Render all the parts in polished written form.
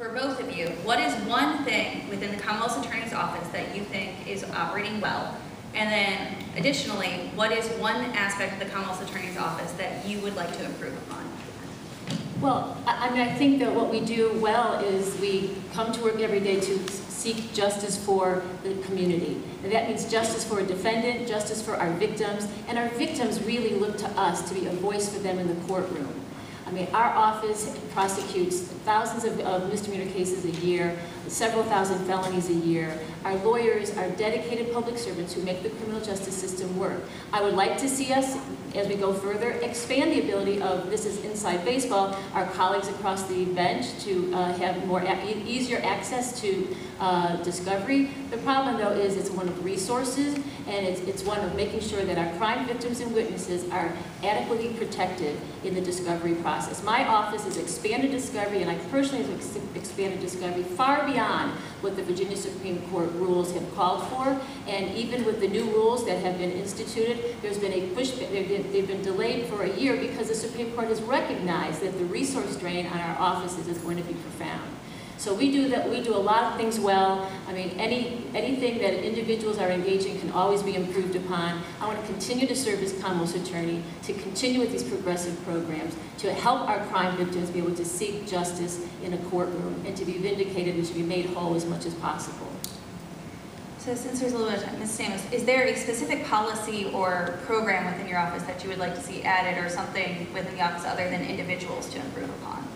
for both of you, what is one thing within the Commonwealth's Attorney's Office that you think is operating well? And then, additionally, what is one aspect of the Commonwealth's Attorney's Office that you would like to improve upon? Well, I think that what we do well is we come to work every day to seek justice for the community. And that means justice for a defendant, justice for our victims, and our victims really look to us to be a voice for them in the courtroom. I mean, our office prosecutes thousands of misdemeanor cases a year, several thousand felonies a year. Our lawyers are dedicated public servants who make the criminal justice system work. I would like to see us, as we go further, expand the ability of, this is inside baseball, our colleagues across the bench to have more easier access to discovery. The problem, though, is it's one of resources, and it's one of making sure that our crime victims and witnesses are adequately protected in the discovery process. My office has expanded discovery, and I personally have expanded discovery far beyond what the Virginia Supreme Court rules have called for, and even with the new rules that have been instituted, there's been a pushback. They've been delayed for a year because the Supreme Court has recognized that the resource drain on our offices is going to be profound. So we do that. We do a lot of things well. I mean, anything that individuals are engaging can always be improved upon. I want to continue to serve as Commonwealth's attorney, to continue with these progressive programs, to help our crime victims be able to seek justice in a courtroom and to be vindicated and to be made whole as much as possible. So since there's a little bit of time, Ms. Stamos, is there a specific policy or program within your office that you would like to see added, or something within the office other than individuals to improve upon?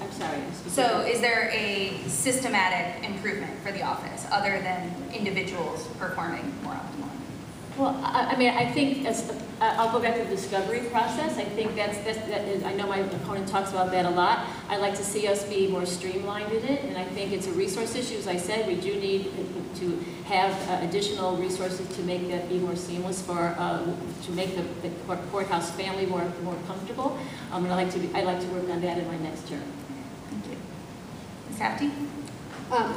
I'm sorry. So is there a systematic improvement for the office other than individuals performing more optimally? Well, I mean, I think I'll go back to the discovery process. I think that is, I know my opponent talks about that a lot. I'd like to see us be more streamlined in it, and I think it's a resource issue. As I said, we do need to have additional resources to make that be more seamless to make the courthouse family more comfortable. And I'd like to work on that in my next term. Thank you. Ms. Hafty?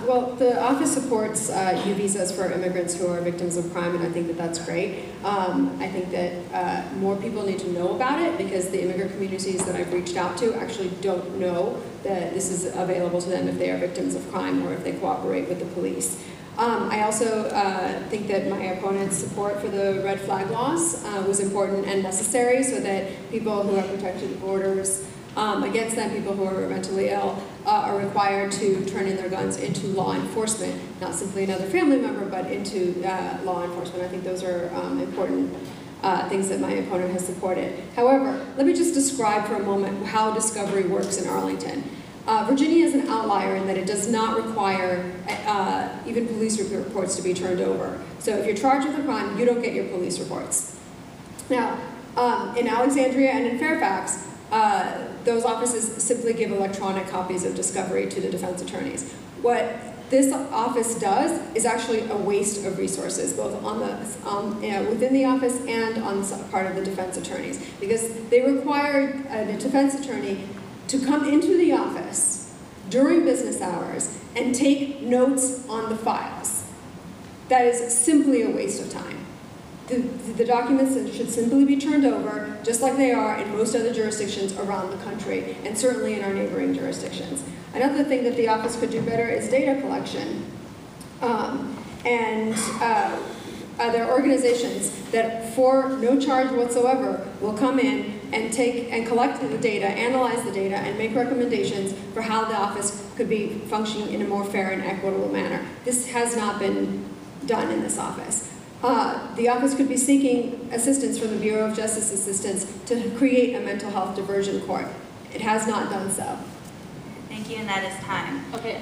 Well, the office supports U-visas for immigrants who are victims of crime, and I think that that's great. I think that more people need to know about it, because the immigrant communities that I've reached out to actually don't know that this is available to them if they are victims of crime or if they cooperate with the police. I also think that my opponent's support for the red flag laws was important and necessary, so that people who have protected orders against them, people who are mentally ill, are required to turn in their guns into law enforcement, not simply another family member, but into law enforcement. I think those are important things that my opponent has supported. However, let me just describe for a moment how discovery works in Arlington. Virginia is an outlier in that it does not require even police reports to be turned over. So if you're charged with a crime, you don't get your police reports. Now, in Alexandria and in Fairfax, those offices simply give electronic copies of discovery to the defense attorneys. What this office does is actually a waste of resources, both on the within the office and on the part of the defense attorneys, because they require a defense attorney to come into the office during business hours and take notes on the files. That is simply a waste of time. The documents should simply be turned over, just like they are in most other jurisdictions around the country, and certainly in our neighboring jurisdictions. Another thing that the office could do better is data collection. There are organizations that, for no charge whatsoever, will come in and collect the data, analyze the data, and make recommendations for how the office could be functioning in a more fair and equitable manner. This has not been done in this office. The office could be seeking assistance from the Bureau of Justice Assistance to create a mental health diversion court. It has not done so. Thank you, and that is time. Okay.